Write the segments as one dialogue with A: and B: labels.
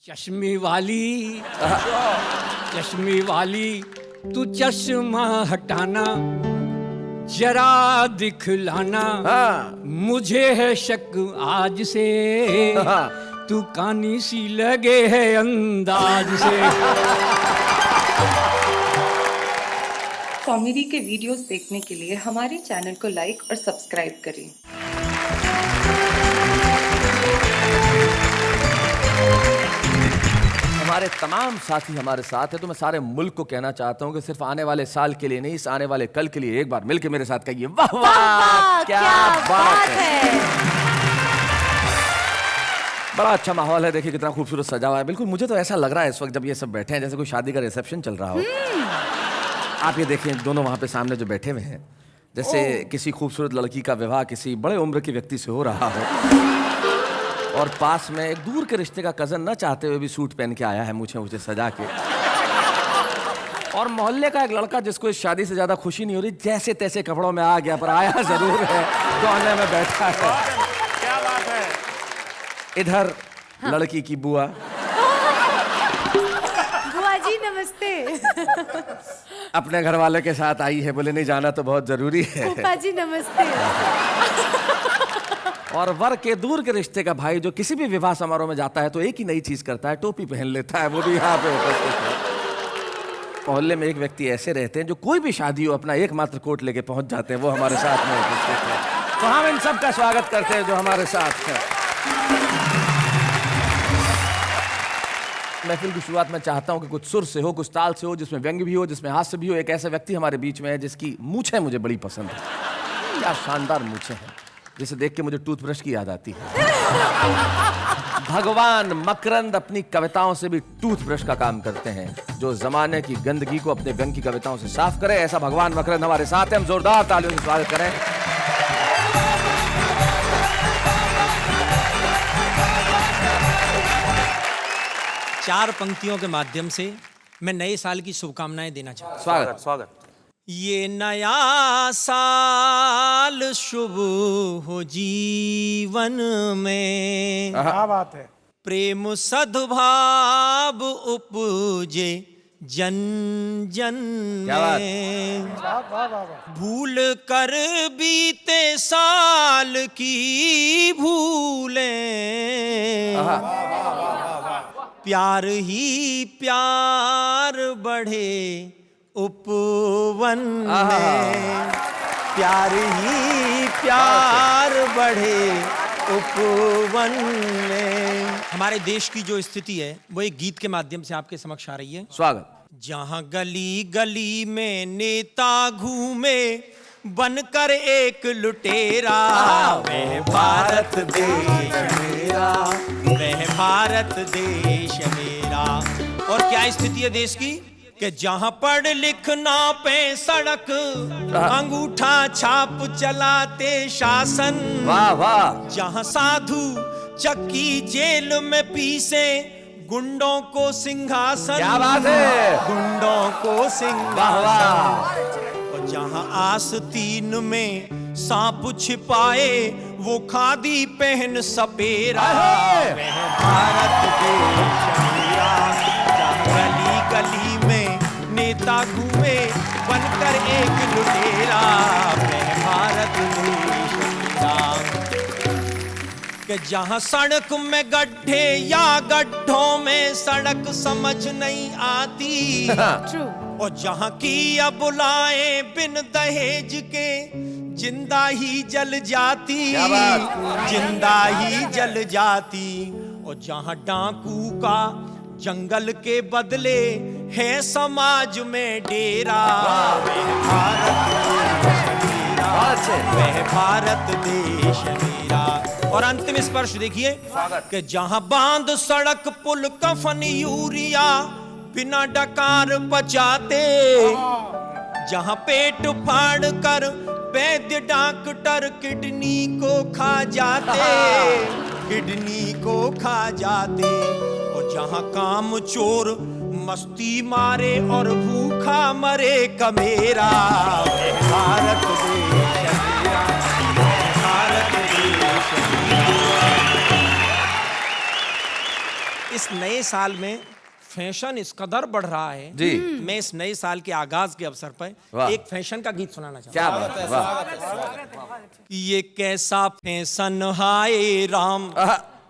A: चश्मे वाली, चश्मे वाली, तू चश्मा हटाना, जरा दिखलाना। मुझे है शक आज से, तू कानी सी लगे है अंदाज से।
B: कॉमेडी के वीडियोस देखने के लिए हमारे चैनल को लाइक और सब्सक्राइब करें।
C: हमारे तमाम साथी हमारे साथ हैं, तो मैं सारे मुल्क को कहना चाहता हूं कि सिर्फ आने वाले साल के लिए नहीं, इस आने वाले कल के लिए एक बार मिलके मेरे साथ कहिए वाह वाह, क्या बात है। बड़ा अच्छा माहौल है, देखिए कितना खूबसूरत सजा हुआ है। बिल्कुल मुझे तो ऐसा लग रहा है इस वक्त जब ये सब बैठे हैं जैसे कोई शादी का रिसेप्शन चल रहा हो। आप ये देखें, दोनों वहां पे सामने जो बैठे हुए हैं, जैसे किसी खूबसूरत लड़की का विवाह किसी बड़े उम्र के व्यक्ति से हो रहा हो, और पास में एक दूर के रिश्ते का कजन न चाहते हुए भी सूट पहन के आया है, मुझे सजा के। और मोहल्ले का एक लड़का जिसको इस शादी से ज्यादा खुशी नहीं हो रही, जैसे तैसे कपड़ों में आ गया, पर आया जरूर है, कोने में बैठा है।
D: क्या बात है।
C: इधर लड़की की बुआ।
E: बुआ जी नमस्ते।
C: अपने घर वाले के साथ आई है, बोले नहीं जाना तो बहुत जरूरी है।
E: फूफा जी नमस्ते।
C: और वर के दूर के रिश्ते का भाई जो किसी भी विवाह समारोह में जाता है तो एक ही नई चीज करता है, टोपी पहन लेता है, वो भी यहाँ पे उपस्थित है। मोहल्ले में एक व्यक्ति ऐसे रहते हैं जो कोई भी शादी हो अपना एकमात्र कोट लेके पहुंच जाते हैं, वो हमारे साथ में उपस्थित है। तो हम इन सब का स्वागत करते हैं जो हमारे साथ है। महफिल की शुरुआत में चाहता हूं कि कुछ सुर से हो, कुछ ताल से हो, जिसमें व्यंग भी हो, जिसमें हास्य भी हो। एक ऐसा व्यक्ति हमारे बीच में है जिसकी मूछें मुझे बड़ी पसंद है। क्या शानदार मूछें हैं, जिसे देख के मुझे टूथब्रश की याद आती है। भगवान मकरंद अपनी कविताओं से भी टूथब्रश का काम करते हैं, जो जमाने की गंदगी को अपने व्यंग की कविताओं से साफ करे। ऐसा भगवान मकरंद हमारे साथ हैं, हम जोरदार तालियों से स्वागत करें।
A: चार पंक्तियों के माध्यम से मैं नए साल की शुभकामनाएं देना चाहता हूं।
C: स्वागत स्वागत।
A: ये नया साल शुभ हो जीवन में,
D: क्या बात है।
A: प्रेम सद्भाव उपजे जन जन में।
D: वाह वाह वाह।
A: भूल कर बीते साल की भूलें, प्यार ही प्यार बढ़े उपवन में, प्यार ही प्यार बढ़े उपवन में। हमारे देश की जो स्थिति है वो एक गीत के माध्यम से आपके समक्ष आ रही है।
C: स्वागत।
A: जहां गली गली में नेता घूमे बनकर एक लुटेरा, वह भारत देश मेरा, वह भारत देश मेरा। और क्या स्थिति है देश की कि जहां पढ़ लिखना पे सड़क, अंगूठा छाप चलाते शासन।
C: वाह वाह।
A: जहां साधु चक्की जेल में पीसे गुंडों को सिंहासन।
C: क्या बात है।
A: गुंडों को सिंहासन। और जहां आस्तीन में सांप छिपाए वो खादी पहन सपेरा, वह भारत देश मेरा। जहां गली गली में नेता घूमे बनकर एक लुटेरा, वह भारत देश मेरा। कि जहां सड़क में गड्ढे या गड्ढों में सड़क समझ नहीं आती, और जहां की अब बुलाए बिन दहेज के जिंदा ही जल जाती, जिंदा ही जल जाती। और जहां डाकू का जंगल के बदले है समाज में डेरा, वह भारत देश मेरा, वह भारत देश मेरा। और अंतिम स्पर्श देखिए कि जहां बांध सड़क पुल कफन यूरिया बिना डकार बचाते, जहां पेट फाड़ कर वैद्य डॉक्टर किडनी को खा जाते, किडनी को खा जाते। और जहां काम चोर मस्ती मारे और भूखा मरे कमेरा, भारत देश मेरा, भारत देश मेरा। इस नए साल में फैशन इस कदर बढ़ रहा है
C: जी।
A: मैं इस नए साल के आगाज के अवसर पर
C: वाह।
A: एक फैशन का गीत सुनाना चाहता
C: क्या बात है, वाह।
A: हूँ। ये कैसा फैशन हाय राम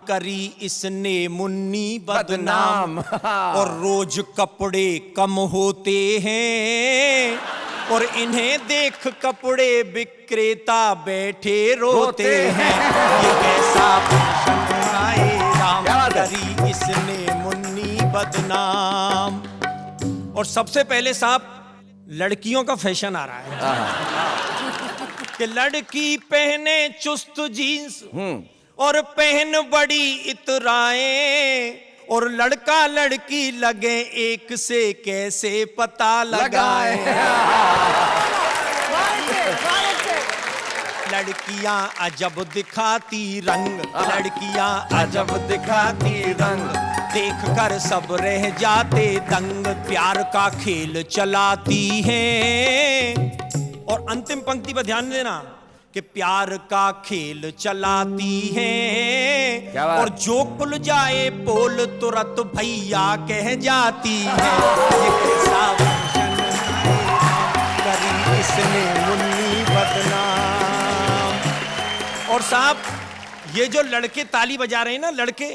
A: करी इसने मुन्नी बदनाम और रोज कपड़े कम होते हैं और इन्हें देख कपड़े विक्रेता बैठे रोते हैं। ये कैसा फैशन हाय राम करी इसने मुन्नी बदनाम। और सबसे पहले साहब लड़कियों का फैशन आ रहा है कि लड़की पहने चुस्त जीन्स और पहन बड़ी इतराएं और लड़का लड़की लगे एक से कैसे पता लगाए। लड़कियां अजब दिखाती रंग, लड़कियां अजब दिखाती रंग, देख कर सब रह जाते दंग, प्यार का खेल चलाती हैं। और अंतिम पंक्ति पर ध्यान देना कि प्यार का खेल चलाती हैं
C: क्या बात?
A: और जो खुल जाए पोल तुरंत भैया कह जाती है। ये कैसा फैशन करी इसने मुन्नी बदनाम। और साहब ये जो लड़के ताली बजा रहे हैं ना लड़के,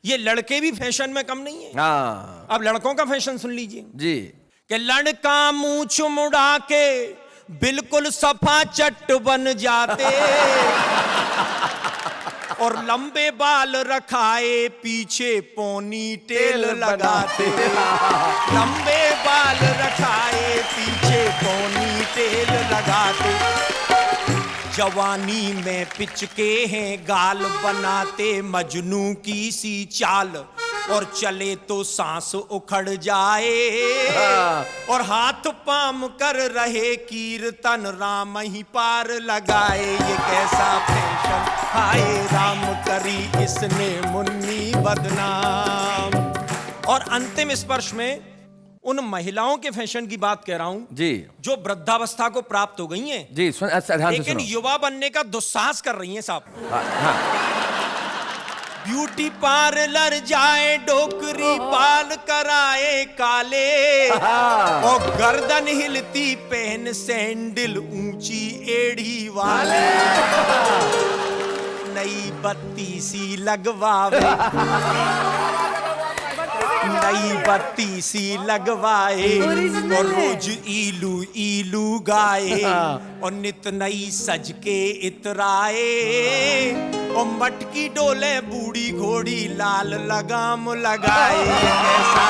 A: ये लड़के भी फैशन में कम नहीं है।
C: हाँ
A: अब लड़कों का फैशन सुन लीजिए
C: जी।
A: कि लड़का मूंछ मुड़ा के बिल्कुल सफा चट बन जाते और लंबे बाल रखाए पीछे पोनी टेल लगाते। लंबे बाल रखाए पीछे पोनी टेल लगाते। जवानी में पिचके हैं गाल बनाते मजनू की सी चाल और चले तो सांस उखड़ जाए और हाथ पाम कर रहे कीर्तन राम ही पार लगाए। ये कैसा फैशन हाय राम करी इसने मुन्नी बदनाम। और अंतिम स्पर्श में उन महिलाओं के फैशन की बात कह रहा हूं
C: जी
A: जो वृद्धावस्था को प्राप्त हो गई हैं
C: जी सुन, अच्छा, ध्यान से
A: लेकिन
C: सुनो।
A: युवा बनने का दुस्साहस कर रही हैं साहब।
C: हाँ,
A: ब्यूटी पार्लर जाए डोकरी बाल कराए काले और गर्दन हिलती पहन सैंडल ऊंची एड़ी वाले। नई बत्ती सी लगवावे नई बत्ती सी लगवाए और रोज इलू इलू गाए और नित नई सज के इतराए और मटकी डोले बूढ़ी घोड़ी लाल लगाम लगाए। कैसा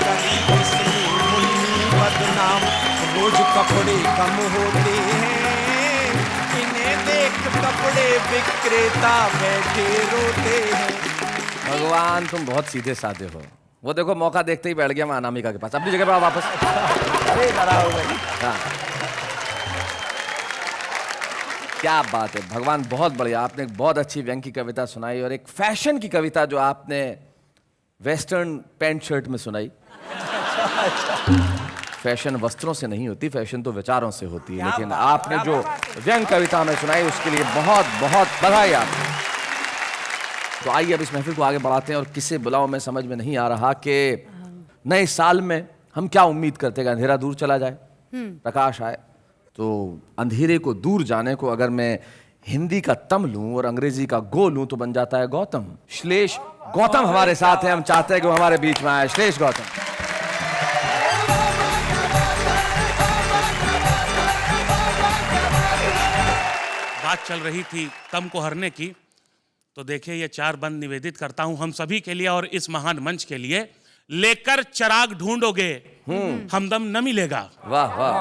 A: कभी इसने मुन्नी बदनाम रोज कपड़े कम होते हैं इन्हें देख कपड़े विक्रेता बैठे रोते हैं।
C: भगवान तुम बहुत सीधे साधे हो। वो देखो मौका देखते ही बैठ गया मैं अनामिका के पास। अपनी जगह पर आओ वापस। अरे नाराज हो गई। हाँ क्या बात है भगवान, बहुत बढ़िया। आपने एक बहुत अच्छी व्यंग की कविता सुनाई और एक फैशन की कविता जो आपने वेस्टर्न पैंट शर्ट में सुनाई। फैशन वस्त्रों से नहीं होती, फैशन तो विचारों से होती है। लेकिन आपने जो व्यंग कविता में सुनाई उसके लिए बहुत बहुत बधाई आपको। तो आइए अब इस महफिल को आगे बढ़ाते हैं और किसे बुलाऊं मैं समझ में नहीं आ रहा कि नए साल में हम क्या उम्मीद करते हैं कि अंधेरा दूर चला जाए, प्रकाश आए। तो अंधेरे को दूर जाने को अगर मैं हिंदी का तम लूं और अंग्रेजी का गो लूं तो बन जाता है गौतम। श्लेष गौतम हमारे साथ हैं, हम चाहते हैं कि वो हमारे बीच में आए। श्लेष गौतम।
F: बात चल रही थी तम को हरने की, तो देखिए ये चार बंद निवेदित करता हूं हम सभी के लिए और इस महान मंच के लिए। लेकर चिराग ढूंढोगे हमदम न मिलेगा,
C: वाह वाह,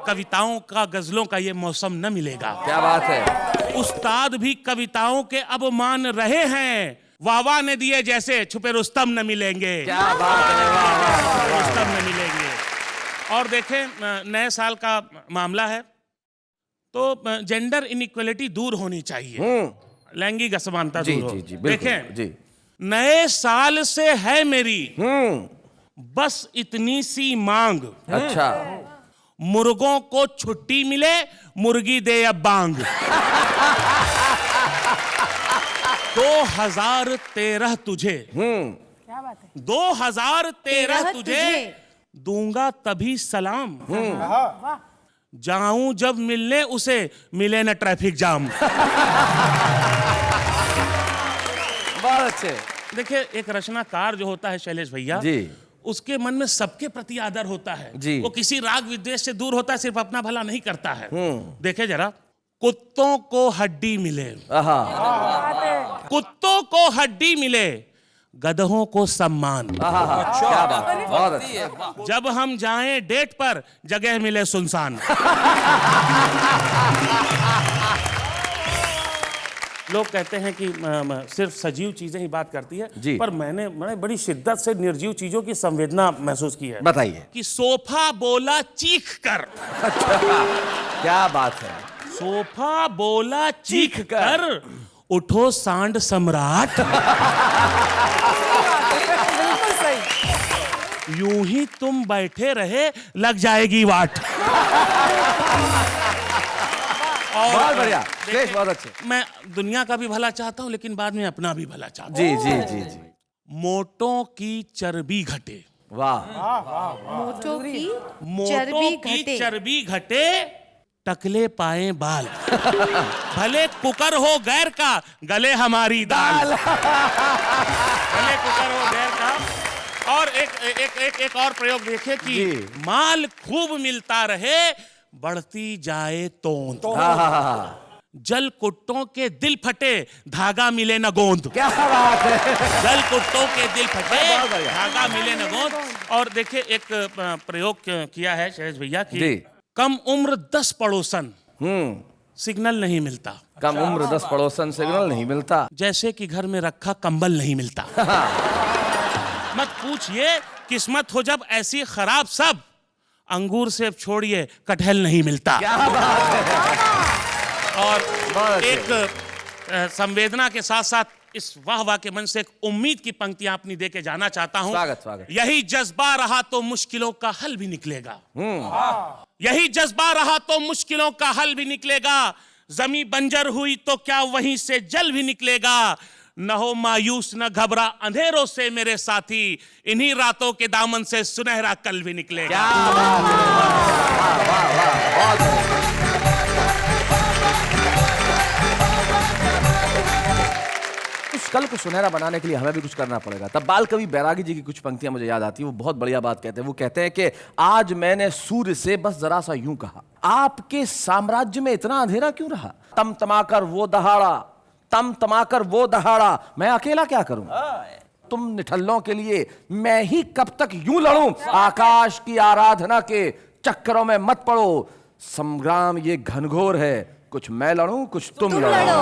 F: कविताओं का गजलों का ये मौसम न मिलेगा।
C: क्या बात है।
F: उस्ताद भी कविताओं के अब मान रहे हैं, वावा ने दिए जैसे छुपे रुस्तम न मिलेंगे।
C: क्या बात है, वाह वाह वाह।
F: रुस्तम न मिलेंगे। और देखें नए साल का मामला है तो जेंडर इनइक्वलिटी दूर होनी चाहिए, लैंगिक असमानता
C: जी
F: दूर हो।
C: जी जी बिल्कुल
F: देखें
C: जी।
F: नए साल से है मेरी बस इतनी सी मांग,
C: अच्छा
F: मुर्गों को छुट्टी मिले, मुर्गी दे अब बांग। 2013 तुझे,
E: क्या बात है?
F: 2013 तुझे दूंगा तभी सलाम, जाऊं जब मिलने उसे मिले न ट्रैफिक जाम।
C: बहुत अच्छे।
F: देखिए, एक रचनाकार जो होता है शैलेश भैया
C: जी,
F: उसके मन में सबके प्रति आदर होता है
C: जी।
F: वो किसी राग विद्वेष से दूर होता है, सिर्फ अपना भला नहीं करता है। देखे जरा, कुत्तों को हड्डी मिले,
C: आहा,
F: कुत्तों को हड्डी मिले, गधों को सम्मान,
C: आहा, क्या बात है, बहुत अच्छा।
F: जब हम जाएं डेट पर जगह मिले सुनसान। लोग कहते हैं कि सिर्फ सजीव चीजें ही बात करती है,
C: जी।
F: पर मैंने बड़ी शिद्दत से निर्जीव चीजों की संवेदना महसूस की है।
C: बताइए।
F: कि सोफा बोला चीख कर,
C: क्या बात है।
F: सोफा बोला चीख कर, उठो सांड सम्राट, यूं ही तुम बैठे रहे लग जाएगी वाट।
C: बहुत बढ़िया,
F: देखिए,
C: शेष बहुत अच्छे।
F: मैं दुनिया का भी भला चाहता हूं, लेकिन बाद में अपना भी भला चाहता
C: जी जी जी जी।
F: मोटों की चर्बी घटे,
C: वाह,
E: मोटो की
F: मोटों की चर्बी घटे, टकले पाए बाल, भले कुकर हो गैर का, गले हमारी दाल। भले कुकर हो गैर का। और एक और प्रयोग देखिए कि
C: जी।
F: माल खूब मिलता रहे, बढ़ती जाए तोंद, जल कुट्टों के दिल फटे, धागा मिले न गोंद।
C: क्या बात है।
F: जल कुट्टों के दिल फटे,
C: बहुत बढ़िया।
F: धागा मिले न गोंद। और देखिए, एक प्रयोग किया है शैलेश भैया
C: जी।
F: की, कम उम्र 10 पड़ोसन, सिग्नल नहीं मिलता,
C: कम उम्र 10 पड़ोसन, सिग्नल नहीं मिलता,
F: जैसे कि घर में रखा कंबल नहीं मिलता। मत पूछिए, किस्मत हो जब ऐसी खराब सब, अंगूर से छोड़िए कटहल नहीं मिलता।
C: क्या बात है।
F: और
C: बहुत
F: एक संवेदना के साथ साथ इस वाह वाह के मन से एक उम्मीद की पंक्तियां अपनी दे के जाना चाहता हूं।
C: स्वागत, स्वागत।
F: यही जज्बा रहा तो मुश्किलों का हल भी निकलेगा, यही जज्बा रहा तो मुश्किलों का हल भी निकलेगा, जमी बंजर हुई तो क्या वहीं से जल भी निकलेगा, न हो मायूस न घबरा अंधेरों से मेरे साथी, इन्हीं रातों के दामन से सुनहरा कल भी निकलेगा।
C: क्या बात है। वाह वाह वाह, बहुत बढ़िया। उस कल को सुनहरा बनाने के लिए हमें भी कुछ करना पड़ेगा। तब बाल कवि बैरागी जी की कुछ पंक्तियां मुझे याद आती है, वो बहुत बढ़िया बात कहते हैं। वो कहते हैं कि आज मैंने सूर्य से बस जरा सा यूं कहा, आपके साम्राज्य में इतना अंधेरा क्यों रहा, तम तमाकर वो दहाड़ा, तम तमाकर वो दहाड़ा, मैं अकेला क्या करूं, तुम निठल्लों के लिए मैं ही कब तक यूं लड़ूं, आकाश की आराधना के चक्करों में मत पड़ो, संग्राम ये घनघोर है, कुछ मैं लड़ूं कुछ तुम लड़ो।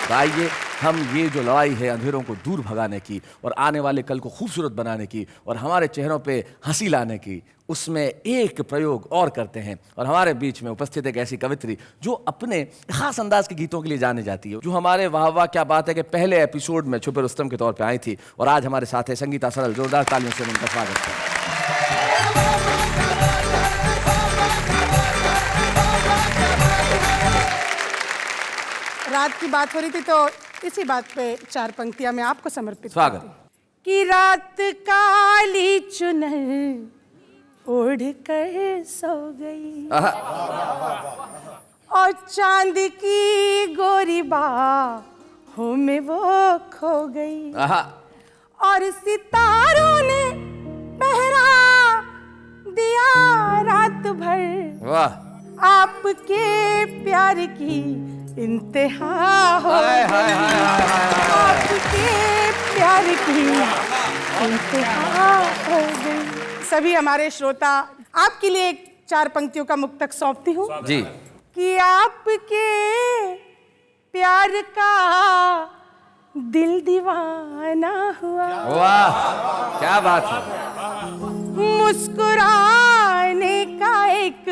C: तो आइए हम ये जो लड़ाई है अंधेरों को दूर भगाने की और आने वाले कल को खूबसूरत बनाने की और हमारे चेहरों पे हंसी लाने की, उसमें एक प्रयोग और करते हैं। और हमारे बीच में उपस्थित एक ऐसी कवित्री जो अपने खास अंदाज के गीतों के लिए जाने जाती है, जो हमारे वाह वाह क्या बात है के पहले एपिसोड में छुपे रुस्तम के तौर पे आई थी और आज हमारे साथ है संगीता सरल। जोरदार तालियों से उनका स्वागत है।
G: रात की बात हो रही थी तो इसी बात पे 4 पंक्तियां मैं आपको समर्पित
C: स्वागत।
G: करती हूं। कि रात काली चुनर ओढ़ कर सो गई और चांद की गोरी बाहों में वो खो गई, और सितारों ने पहरा दिया रात भर,
C: वाह,
G: आपके प्यार की इंतहा हो गई, आपके प्यार की इंतहा हो गई। सभी हमारे श्रोता, आपके लिए 4 पंक्तियों का मुक्तक सौंपती हूँ
C: जी।
G: कि आपके प्यार का दिल दीवाना हुआ,
C: वाह क्या बात है।
G: मुस्कुराने का एक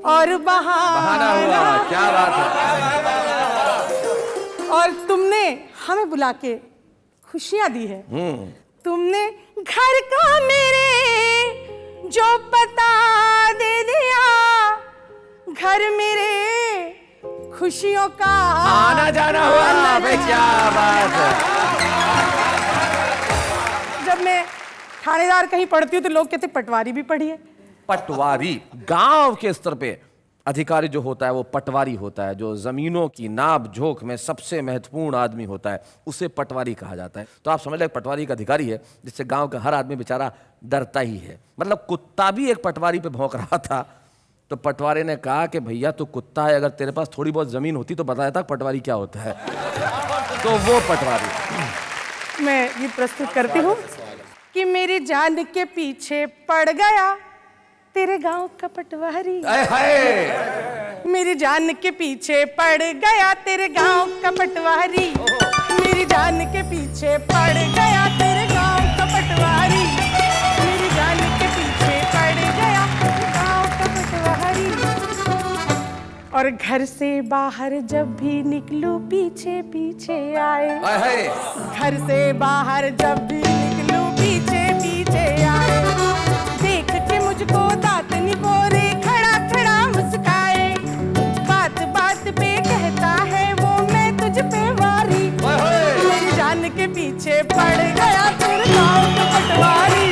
G: और बहाना
C: हुआ, क्या बात है।
G: और तुमने हमें बुला के खुशियां दी है। तुमने घर का मेरे जो पता दे दिया, घर मेरे खुशियों का
C: आना जाना हुआ भाई, क्या बात है।
G: जब मैं थानेदार कहीं पढ़ती हूँ तो लोग कहते पटवारी भी पढ़ी है।
C: पटवारी गांव के स्तर पे अधिकारी जो होता है वो पटवारी होता है, जो जमीनों की नाप जोख में सबसे महत्वपूर्ण आदमी होता है उसे पटवारी कहा जाता है। तो आप समझ लें पटवारी एक अधिकारी है जिससे गांव का हर आदमी बेचारा डरता ही है। मतलब कुत्ता भी एक पटवारी पे भौंक रहा था, तो पटवारी ने कहा कि भैया तू कुत्ता है, अगर तेरे पास थोड़ी बहुत जमीन होती तो बताया था पटवारी क्या होता है। तो वो पटवारी।
G: मैं ये प्रस्तुत करती हूँ कि मेरी जान के पीछे पड़ गया तेरे गांव का पटवारी। मेरी जान के पीछे पड़ गया तेरे गांव का पटवारी। मेरी जान के पीछे पड़ गया तेरे गांव का पटवारी। मेरी जान के पीछे पड़ गया तेरे गांव का पटवारी। और घर से बाहर जब भी निकलूं पीछे पीछे आए। घर से बाहर जब भी निकलूं पीछे पीछे आए। देख के मुझको दांत निपोरे खड़ा खड़ा मुस्काए। बात बात पे कहता है वो मैं तुझ पे वारी। मेरी जान के पीछे पड़ गया तेरे गाँव का पटवारी।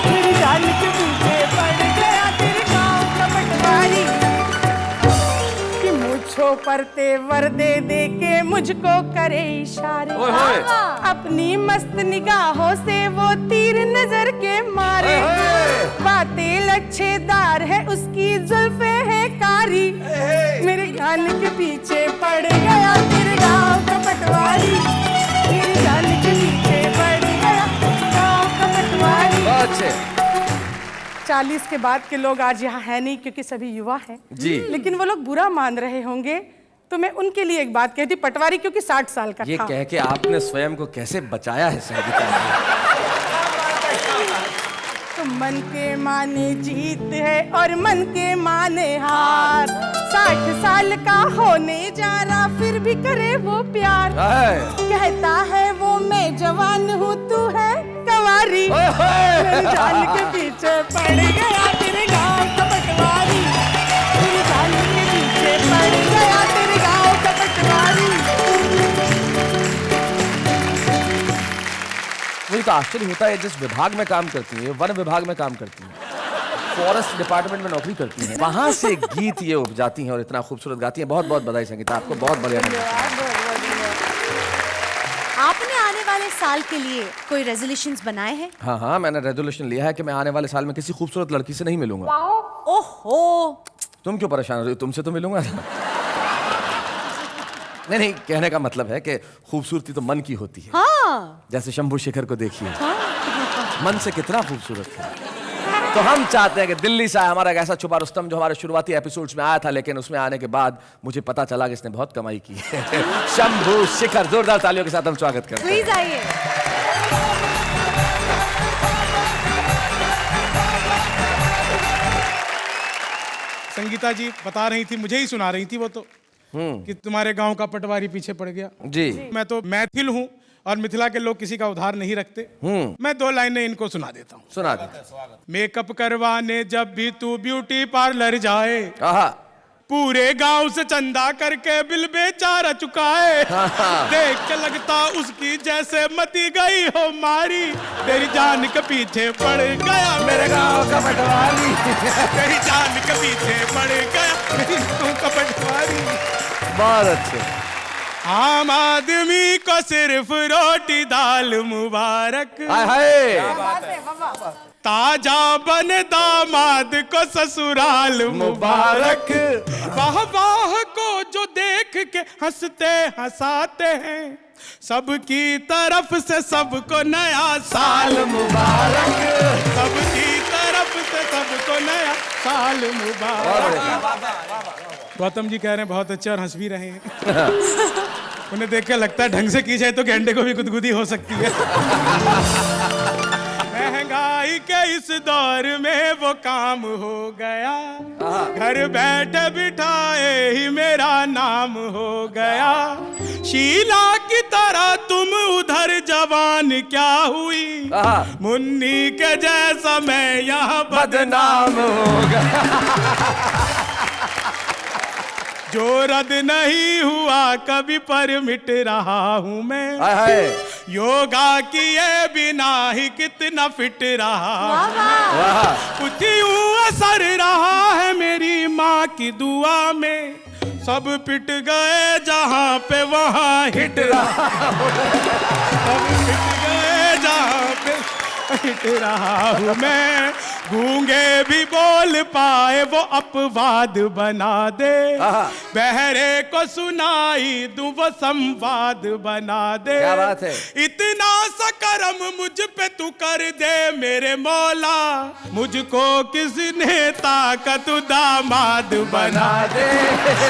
G: मेरी जान के पीछे पड़ गया तेरे गाँव का पटवारी। कि मुझको पर तेवर दे दे के मुझको करे इशारे। अपनी मस्त निगाहों से वो तीर नजर के मारे। बातें लच्छेदार है उसकी जुल्फे है कारी। मेरे कान के पीछे पड़ गया तेरे गाँव का पटवारी। मेरे कान के पीछे पड़ गया गाँव का पटवारी। 40 के बाद के लोग आज यहाँ है नहीं क्योंकि सभी युवा हैं
C: जी,
G: लेकिन वो लोग बुरा मान रहे होंगे तो मैं उनके लिए एक बात कहती, पटवारी क्योंकि 60 साल का
C: ये
G: था।
C: कह के आपने स्वयं को कैसे बचाया है संगीता जी?
G: तो मन के माने जीत है और मन के माने हार। 60 साल का होने जा रहा फिर भी करे वो प्यार। कहता है वो मैं जवान हूँ तू है कवारी। मेरी जान के पीछे पड़ गया तेरे गाँव का पटवारी। मेरी जान के पीछे पड़ गया तेरे गाँव का पटवारी।
C: मुझे तो आश्चर्य होता है जिस विभाग में काम करती है, वन विभाग में काम करती है, फॉरेस्ट डिपार्टमेंट में नौकरी करती हैं, वहां से गीत ये उपजाती हैं और इतना खूबसूरत गाती हैं। बहुत बहुत बधाई संगीता, आपको बहुत बढ़िया।
E: आपने आने वाले साल के लिए कोई रेजोल्यूशंस बनाए हैं?
C: हाँ हाँ, मैंने रेजोल्यूशन लिया है कि मैं आने वाले साल में किसी खूबसूरत लड़की से नहीं मिलूंगा।
E: ओहो,
C: तुम क्यों परेशान हो रही हो? तुमसे तो मिलूंगा। नहीं नहीं, कहने का मतलब है कि खूबसूरती तो मन की होती है।
E: हाँ।
C: जैसे शंभू शेखर को देखिए, मन से कितना खूबसूरत है। तो हम चाहते हैं कि दिल्ली से हमारा एक ऐसा छुपा रुस्तम जो हमारे शुरुआती एपिसोड्स में आया था, लेकिन उसमें आने के बाद मुझे पता चला कि इसने बहुत कमाई की है। शंभू शेखर, जोरदार तालियों के साथ हम स्वागत करते हैं।
E: प्लीज आइए।
D: संगीता जी बता रही थी, मुझे ही सुना रही थी वो तो, कि तुम्हारे गांव का पटवारी पीछे पड़ गया।
C: जी।
D: मैं तो मैथिल हूँ और मिथिला के लोग किसी का उधार नहीं रखते। मैं 2 लाइनें इनको सुना देता हूँ।
C: सुना दे।
D: मेकअप करवाने जब भी तू ब्यूटी पार्लर जाए,
C: आहा,
D: पूरे गांव से चंदा करके बिल बेचारा चुकाए। देख के लगता उसकी जैसे मती गई हो मारी। तेरी जान के पीछे पड़ गया
C: मेरे गांव का पटवारी।
D: तेरी जान के पीछे पड़ गया मेरे गांव का पटवारी।
C: बहुत अच्छे।
D: आम आदमी को सिर्फ रोटी दाल मुबारक।
C: हाय हाय।
D: ताजा बने दामाद को ससुराल मुबारक। वाह वाह को जो देख के हंसते हंसाते हैं, सबकी तरफ से सबको नया साल मुबारक। सबकी तरफ से सबको नया साल मुबारक। गौतम जी कह रहे हैं बहुत अच्छे और हंस भी रहे हैं। उन्हें देख के लगता है ढंग से की जाए तो गेंडे को भी गुदगुदी हो सकती है। महंगाई के इस दौर में वो काम हो गया, घर बैठे बिठाए ही मेरा नाम हो गया। शीला की तरह तुम उधर जवान क्या हुई, मुन्नी के जैसा मैं यहाँ बदनाम हो गया। जो रद्द नहीं हुआ कभी पर मिट रहा हूं मैं।
C: हाय हाय
D: योगा किए बिना ही कितना फिट रहा।
C: वाह
D: कुछ यूं असर रहा है मेरी माँ की दुआ में। सब पिट गए जहां पे वहां हिट रहा। सब पिट गए जहां पे हिट रहा हूं मैं। गूंगे भी बोल पाए वो अपवाद बना दे। बहरे को सुनाई दूं वो संवाद बना दे।
C: क्या बात है।
D: इतना सा करम मुझ पे तू कर दे मेरे मौला। मुझको किसी नेता का तू दामाद बना दे।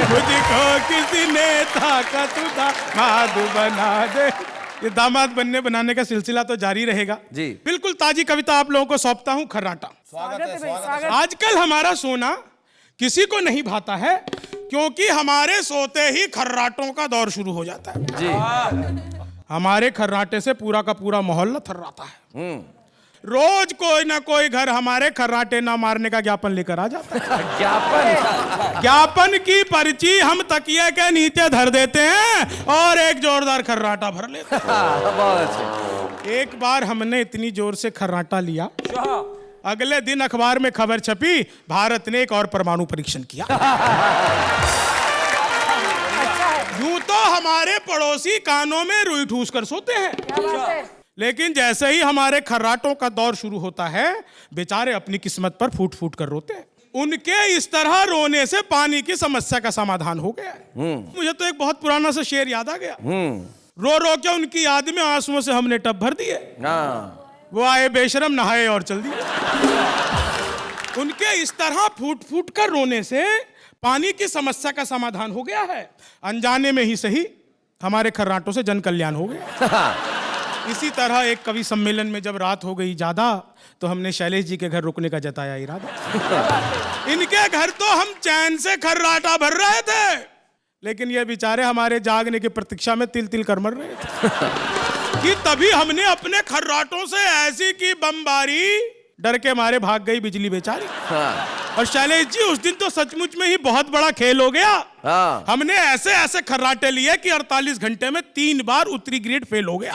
D: मुझको किसी नेता का तू दामाद बना दे। ये दामाद बनने बनाने का सिलसिला तो जारी रहेगा
C: जी।
D: बिल्कुल ताजी कविता आप लोगों को सौंपता हूं, खर्राटा। आजकल हमारा सोना किसी को नहीं भाता है क्योंकि हमारे सोते ही खर्राटों का दौर शुरू हो जाता है
C: जी।
D: हमारे खर्राटे से पूरा का पूरा मोहल्ला थर्राता है। रोज कोई ना कोई घर हमारे खर्राटे ना मारने का ज्ञापन लेकर आ जाता है। ज्ञापन की पर्ची हम तकिए के नीचे धर देते हैं और एक जोरदार खर्राटा भर लेते हैं।
C: बहुत अच्छे।
D: एक बार हमने इतनी जोर से खर्राटा लिया, अगले दिन अखबार में खबर छपी, भारत ने एक और परमाणु परीक्षण किया। यूं तो हमारे पड़ोसी कानों में रुई ठूस कर सोते हैं, लेकिन जैसे ही हमारे खर्राटों का दौर शुरू होता है बेचारे अपनी किस्मत पर फूट फूट कर रोते हैं। उनके इस तरह रोने से पानी की समस्या का समाधान हो गया है। मुझे तो एक बहुत पुराना सा शेर याद आ गया। रो रो के उनकी याद में आंसुओं से हमने टब भर दिए। वो आए बेशरम नहाए और चल दिए। उनके इस तरह फूट फूट कर रोने से पानी की समस्या का समाधान हो गया है। अनजाने में ही सही हमारे खर्राटों से जन कल्याण हो गया। इसी तरह एक कवि सम्मेलन में जब रात हो गई ज्यादा तो हमने शैलेश जी के घर रुकने का जताया इरादा। इनके घर तो हम चैन से खर्राटा भर रहे थे, लेकिन ये बेचारे हमारे जागने की प्रतीक्षा में तिल तिल कर मर रहे थे कि तभी हमने अपने खर्राटों से ऐसी की बमबारी, डर के मारे भाग गई बिजली बेचारी। और शैलेश जी उस दिन तो सचमुच में ही बहुत बड़ा खेल हो गया। हमने ऐसे ऐसे खर्राटे लिए कि 48 घंटे में 3 बार उत्तरी ग्रेड फेल हो गया।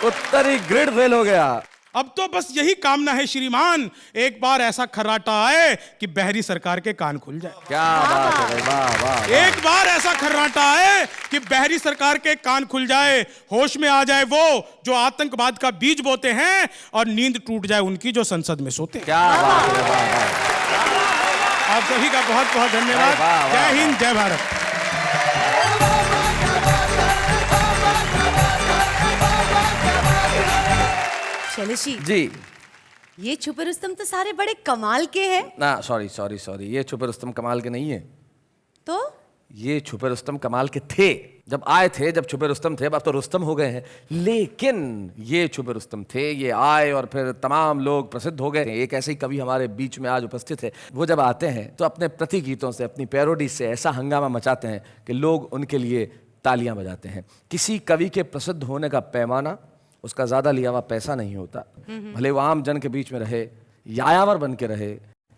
C: उत्तरी ग्रिड फेल हो गया।
D: अब तो बस यही कामना है श्रीमान, एक बार ऐसा खर्राटा आए कि बहरी सरकार के कान खुल जाए।
C: क्या बात है भाई, वाह वाह।
D: एक बार ऐसा खर्राटा आए कि बहरी सरकार के कान खुल जाए, होश में आ जाए वो जो आतंकवाद का बीज बोते हैं और नींद टूट जाए उनकी जो संसद में सोते हैं।
C: क्या बात है, वाह वाह।
D: आप सभी का बहुत बहुत धन्यवाद।
C: वाह, वाह,
D: जय हिंद, जय भारत।
E: शैलेश
C: जी।
E: ये छुपे रुस्तम तो सारे बड़े कमाल के हैं।
C: ना सॉरी सॉरी सॉरी, ये छुपे रुस्तम कमाल के नहीं है।
E: तो
C: ये छुपे रुस्तम कमाल के थे जब आए थे, जब छुपे रुस्तम थे। अब तो रुस्तम हो गए हैं, लेकिन ये छुपे रुस्तम थे। ये आए और फिर तमाम लोग प्रसिद्ध हो गए। एक ऐसे ही कवि हमारे बीच में आज उपस्थित है। वो जब आते हैं तो अपने प्रति गीतों से, अपनी पैरोडी से ऐसा हंगामा मचाते हैं कि लोग उनके लिए तालियां बजाते हैं। किसी कवि के प्रसिद्ध होने का पैमाना उसका ज़्यादा लिया हुआ पैसा नहीं होता। भले वो आम जन के बीच में रहे, यायावर बन के रहे,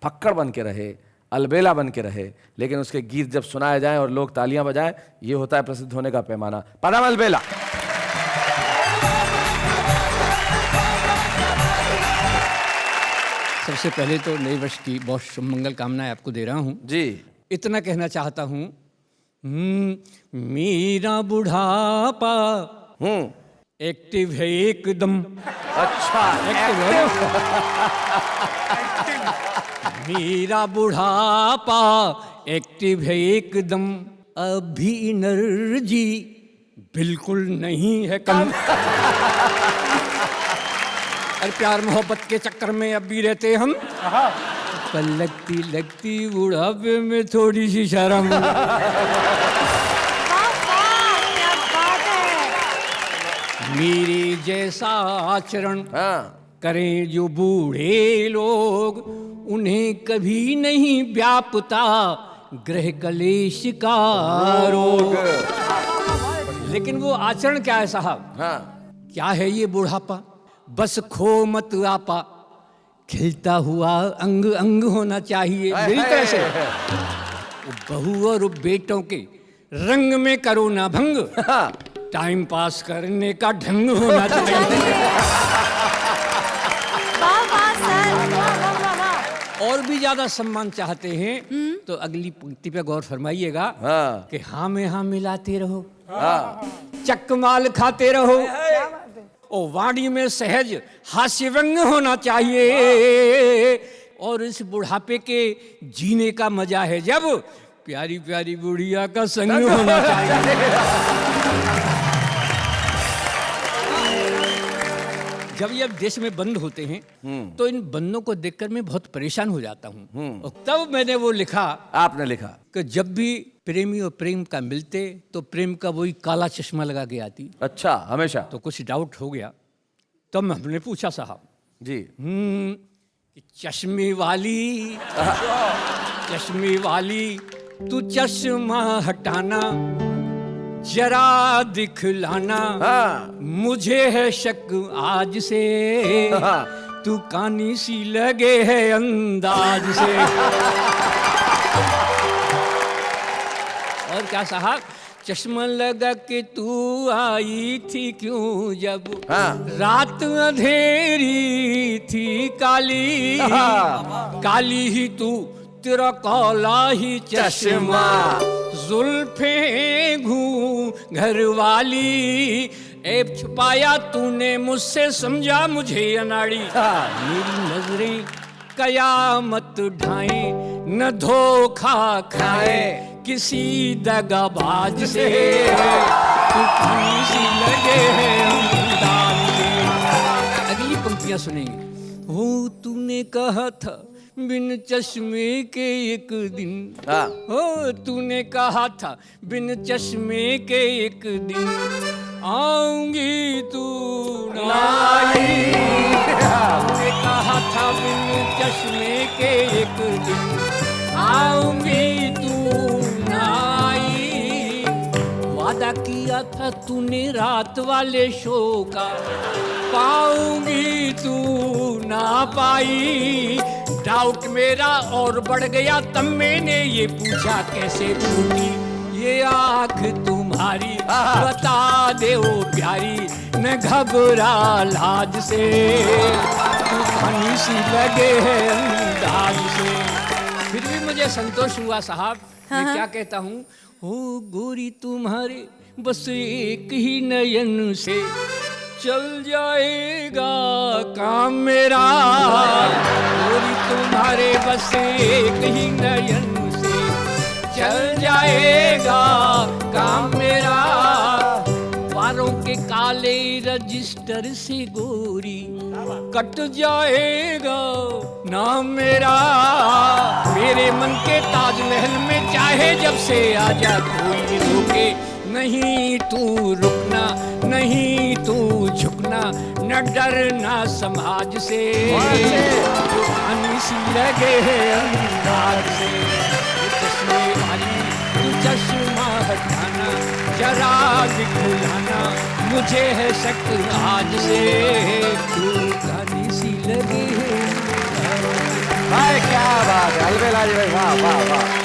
C: फक्कड़ बन के रहे, अलबेला बन के रहे, लेकिन उसके गीत जब सुनाए जाएं और लोग तालियां बजाएं, ये होता है प्रसिद्ध होने का पैमाना। पदम अलबेला।
H: सबसे पहले तो नए वर्ष की बहुत शुभ मंगल कामनाएं आपको दे रहा हूँ
C: जी।
H: इतना कहना चाहता हूँ, मेरा बुढ़ापा एक्टिव है एकदम।
C: अच्छा,
H: एक्टिव है। मेरा बुढ़ापा एक्टिव है एकदम, अभी एनर्जी बिल्कुल नहीं है कम। और प्यार मोहब्बत के चक्कर में अब भी रहते हम, पर लगती लगती बुढ़ापे में थोड़ी सी शर्म। मेरे जैसा आचरण करें जो बूढ़े लोग, उन्हें कभी नहीं व्यापता ग्रह कलेश का रोग। लेकिन वो आचरण क्या है साहब? क्या है ये बुढ़ापा? बस खो मत आपा, खिलता हुआ अंग अंग होना चाहिए। मेरी तरह से बहू और बेटों के रंग में करो ना भंग, टाइम पास करने का ढंग होना चाहिए।
E: वाह वाह सर, वाह वाह वाह वाह।
H: और भी ज्यादा सम्मान चाहते हैं तो अगली पंक्ति पे गौर फरमाइएगा कि हाँ में हाँ मिलाते रहो, चकमाल खाते रहो, ओ वाणी में सहज हास्य व्यंग होना चाहिए। और इस बुढ़ापे के जीने का मजा है जब प्यारी प्यारी बुढ़िया का संग होना चाहिए। जब ये देश में बंद होते हैं तो इन बंदों को देखकर मैं बहुत परेशान हो जाता हूँ। और तब मैंने वो लिखा,
C: आपने लिखा
H: कि जब भी प्रेमी और प्रेम का मिलते तो प्रेम का वही काला चश्मा लगा के आती।
C: अच्छा, हमेशा।
H: तो कुछ डाउट हो गया, तब हमने पूछा साहब
C: जी,
H: कि चश्मे वाली तू चश्मा हटाना जरा दिखलाना, मुझे है शक आज से तू कानी सी लगे है अंदाज से। और क्या साहब, चश्मा लगा के तू आई थी क्यों जब रात अंधेरी थी काली, काली ही तू तेरा काला ही चश्मा, जुल्फे घर वाली, ऐब छुपाया तूने मुझसे समझा मुझे अनाड़ी। मेरी नजरें कयामत ढाए न धोखा खाए किसी दगाबाज से, तू खानी सी लगे है अंदाज से। अगली पंक्तियां सुनेंगे। हो तूने कहा था बिन चश्मे के एक दिन, हो तूने कहा था बिन चश्मे के एक दिन आऊंगी तू ना आई, तूने कहा था बिन चश्मे के एक दिन आऊंगी तू ना आई, वादा किया था तूने रात वाले शो का पाऊंगी तू ना पाई, डाउट मेरा और बढ़ गया तब मैंने ये पूछा कैसे फूटी ये आँख तुम्हारी, बता दे ओ प्यारी न घबरा लाज से, तू फनी सी लगे है अंदाज से। फिर भी मुझे संतोष हुआ साहब। मैं क्या कहता हूँ, हो गोरी तुम्हारे बस एक ही नयन से चल जाएगा काम मेरा, गोरी तुम्हारे बस एक ही नयन से चल जाएगा काम मेरा, वारों के काले रजिस्टर से गोरी कट जाएगा नाम मेरा, मेरे मन के ताजमहल में चाहे जब से आजा कोई रोके नहीं, तू रुकना नहीं तू झुकना न डरना समाज से, सी लगे है अंदाज से, चश्मे वाली तू चश्मा हटाना जरा दिखलाना, मुझे है शक आज से तू कानी सी लगे है।
C: भाई क्या बात है, अलबेला जी भाई, वाह वाह वाह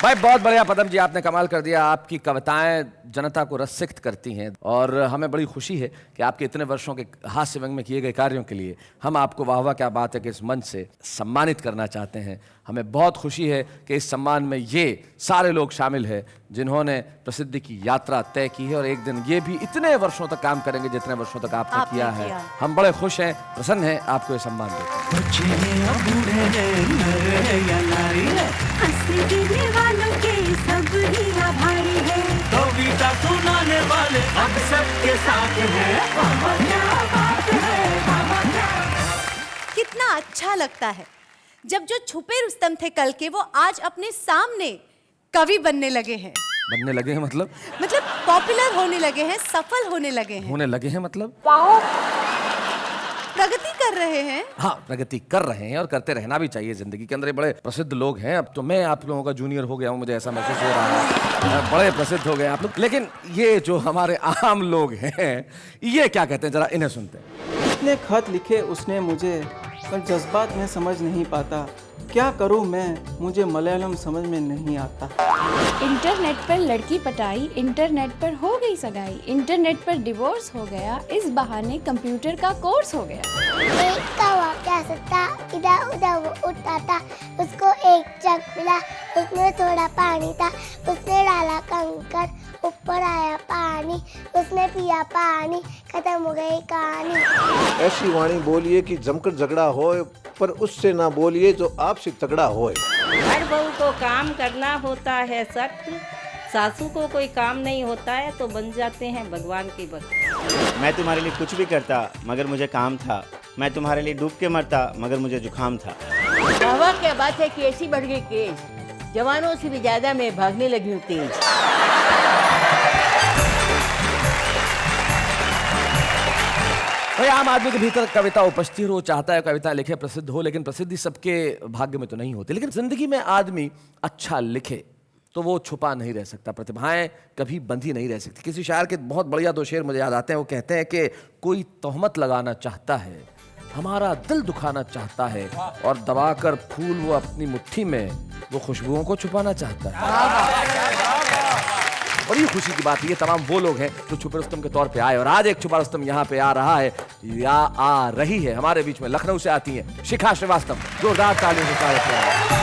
C: भाई, बहुत बढ़िया पदम जी, आपने कमाल कर दिया। आपकी कविताएं जनता को रसिक्त करती हैं और हमें बड़ी खुशी है कि आपके इतने वर्षों के हास्य व्यंग में किए गए कार्यों के लिए हम आपको वाह वाह क्या बात है कि इस मंच से सम्मानित करना चाहते हैं। हमें बहुत खुशी है कि इस सम्मान में ये सारे लोग शामिल हैं जिन्होंने प्रसिद्धि की यात्रा तय की है और एक दिन ये भी इतने वर्षों तक काम करेंगे जितने वर्षों तक आपने किया है। हम बड़े खुश हैं, प्रसन्न हैं आपको ये सम्मान
E: कितना अच्छा लगता है जब जो छुपे रुस्तम थे कल के वो आज अपने सामने कवि बनने लगे हैं।
C: बनने लगे हैं मतलब
E: पॉपुलर होने लगे हैं, सफल होने लगे हैं,
C: मतलब
E: प्रगति कर रहे हैं।
C: हाँ, प्रगति कर रहे हैं और करते रहना भी चाहिए जिंदगी के अंदर। ये बड़े प्रसिद्ध लोग हैं। अब तो मैं आप लोगों का जूनियर हो गया हूँ, मुझे ऐसा महसूस हो रहा है। बड़े प्रसिद्ध हो गए आप लोग। लेकिन ये जो हमारे आम लोग हैं ये क्या कहते हैं, जरा इन्हें सुनते हैं।
I: इतने खत लिखे उसने मुझे, पर जज्बात में समझ नहीं पाता। क्या करूं मैं, मुझे मलयालम समझ में नहीं आता।
J: इंटरनेट पर लड़की पटाई, इंटरनेट पर हो गई सगाई, इंटरनेट पर डिवोर्स हो गया, इस बहाने कंप्यूटर का कोर्स हो गया।
K: एक कौवा प्यासा था, इधर उधर वो उड़ता था, उसको एक जग मिला, उसमें थोड़ा पानी था, उसने डाला कंकर, ऊपर आया पानी, उसने पिया पानी, खत्म हो गई कहानी।
L: ऐसी वाणी बोलिए कि जमकर झगड़ा होए, पर उससे ना बोलिए जो आपसे तगड़ा होए।
M: हर बहू को काम करना होता है सख्त, सासू को कोई काम नहीं होता है तो बन जाते हैं भगवान के भक्त।
N: मैं तुम्हारे लिए कुछ भी करता मगर मुझे काम था, मैं तुम्हारे लिए डूब के मरता मगर मुझे जुकाम था।
O: हवा क्या बात है, कैसी बढ़ गई केस, जवानों से भी ज्यादा मैं भागने लगी हूँ तेज।
C: भाई आम आदमी के भीतर कविता उपस्थित हो, चाहता है कविता लिखे, प्रसिद्ध हो, लेकिन प्रसिद्धि सबके भाग्य में तो नहीं होती। लेकिन जिंदगी में आदमी अच्छा लिखे तो वो छुपा नहीं रह सकता, प्रतिभाएं कभी बंधी नहीं रह सकती। किसी शायर के बहुत बढ़िया 2 शेर मुझे याद आते हैं। वो कहते हैं कि कोई तोहमत लगाना चाहता है, हमारा दिल दुखाना चाहता है, और दबाकर फूल वो अपनी मुट्ठी में वो खुशबुओं को छुपाना चाहता है। बड़ी खुशी की बात है, ये तमाम वो लोग हैं जो छुपे रुस्तम के तौर पे आए, और आज एक छुपा रुस्तम यहाँ पे आ रहा है या आ रही है हमारे बीच में। लखनऊ से आती हैं शिखा श्रीवास्तव, जोरदार तालियों से स्वागत करें।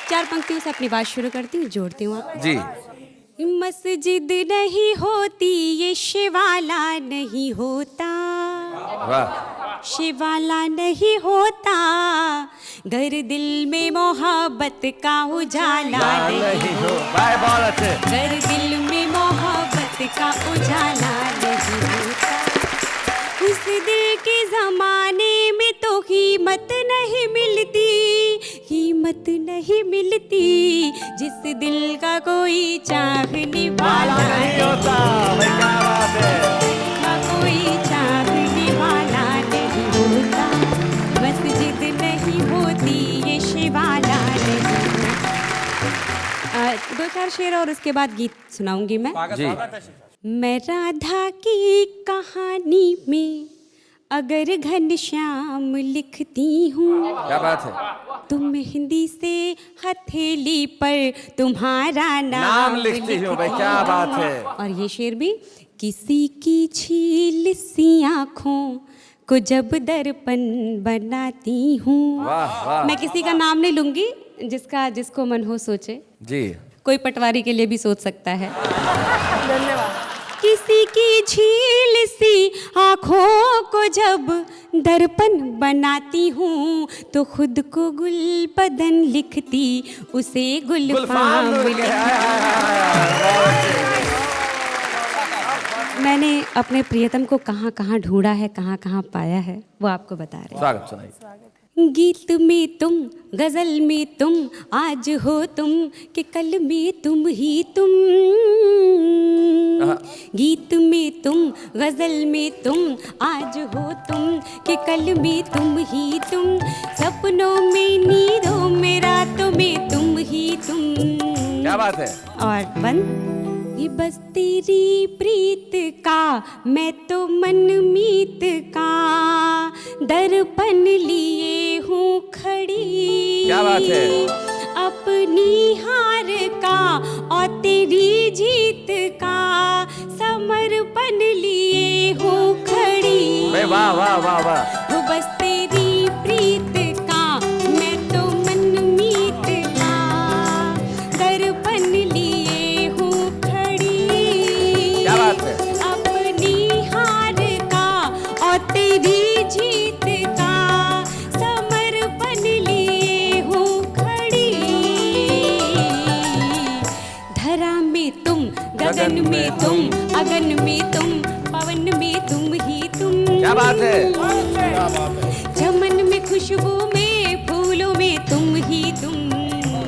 P: चार पंक्तियों से अपनी बात शुरू करती हूँ, जोड़ती हूँ आप
C: जी।
P: मस्जिद नहीं होती ये शिवाला नहीं होता, शिवाला नहीं होता, घर दिल में मोहब्बत का उजाला नहीं होता, घर दिल में मोहब्बत का उजाला नहीं होता। उस दिल के जमाने में तो कीमत नहीं मिलती, कीमत नहीं मिलती, जिस दिल का कोई चाहने वाला नहीं होता, का कोई चाहने वाला नहीं होता, मस्जिद नहीं होती ये शिवाला नहीं होता। 2-4 शेर और उसके बाद गीत सुनाऊंगी मैं
C: जी।
P: मैं राधा की कहानी में अगर घनश्याम लिखती हूँ,
C: क्या बात है,
P: तुम मेहंदी से हथेली पर तुम्हारा
C: नाम लिखती हूँ। भाई क्या बात है।
P: और ये शेर भी, किसी की छील सी आँखों को जब दर्पण बनाती हूँ। मैं किसी का नाम नहीं लूंगी, जिसको मन हो सोचे
C: जी।
P: कोई पटवारी के लिए भी सोच सकता है।
J: धन्यवाद।
P: किसी की झील सी आँखों को जब दर्पण बनाती हूँ तो खुद को गुलबदन लिखती, उसे गुलफाम मैंने अपने प्रियतम को कहाँ कहाँ ढूंढा है, कहाँ कहाँ पाया है, वो आपको बता रहे हैं।
C: स्वागत सुनाइए।
P: गीत में तुम, गजल में तुम, आज हो तुम कि कल में तुम ही तुम। गीत में तुम, गजल में तुम, आज हो तुम कि कल में तुम ही तुम। सपनों में, नींदों में, रातों में तुम ही तुम।
C: क्या बात है।
P: और बंद, ये बस तेरी प्रीत का मैं तो मन मीत का दर्पण लिए हूँ खड़ी।
C: क्या बात है।
P: अपनी हार का और तेरी जीत का समर्पण लिए हूँ खड़ी।
C: वाह वाह वाह वाह।
P: वो बस तेरी प्रीत का मैं तो मन मीत का दर्पण लिए हूँ खड़ी।
C: क्या बात है।
P: अपनी हार का और तेरी जीत का समर्पण लिए हूँ खड़ी। धरा में तुम, गगन में तुम, अगन में तुम, पवन में तुम ही तुम।
C: क्या बात है।
P: चमन में, खुशबू में, फूलों में तुम ही तुम।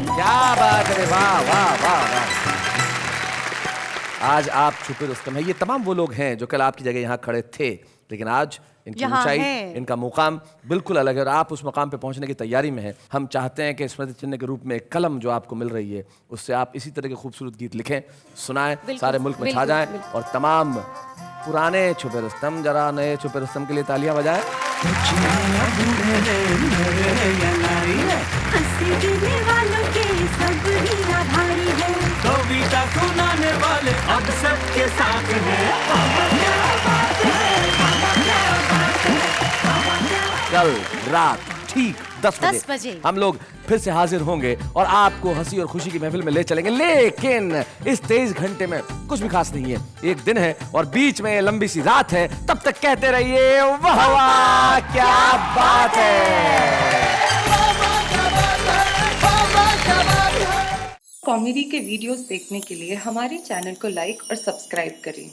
C: क्या बात है। वाह वाह वाह वाह। आज आप छुपे रुस्तम हैं। ये तमाम वो लोग हैं जो कल आपकी जगह यहाँ खड़े थे, लेकिन आज इनकी
E: यहाँ
C: ऊंचाई,
E: हैं।
C: इनका मुकाम बिल्कुल अलग है और आप उस मुकाम पे पहुंचने की तैयारी में हैं। हम चाहते हैं कि स्मृति चिन्ह के रूप में एक कलम जो आपको मिल रही है उससे आप इसी तरह के खूबसूरत गीत लिखें, सुनाएं, सारे मुल्क में छा जाएं और तमाम पुराने छुपे रुस्तम जरा नए छुपे रुस्तम के लिए तालियां बजाएं।
Q: कविता सुनाने वाले अब सबके साथ हैं।
C: कल रात ठीक 10 बजे हम लोग फिर से हाजिर होंगे और आपको हंसी और खुशी की महफिल में ले चलेंगे, लेकिन इस 23 घंटे में कुछ भी खास नहीं है। एक दिन है और बीच में लंबी सी रात है। तब तक कहते रहिए वाह वाह क्या बात है।
B: कॉमेडी के वीडियोस देखने के लिए हमारे चैनल को लाइक और सब्सक्राइब करें।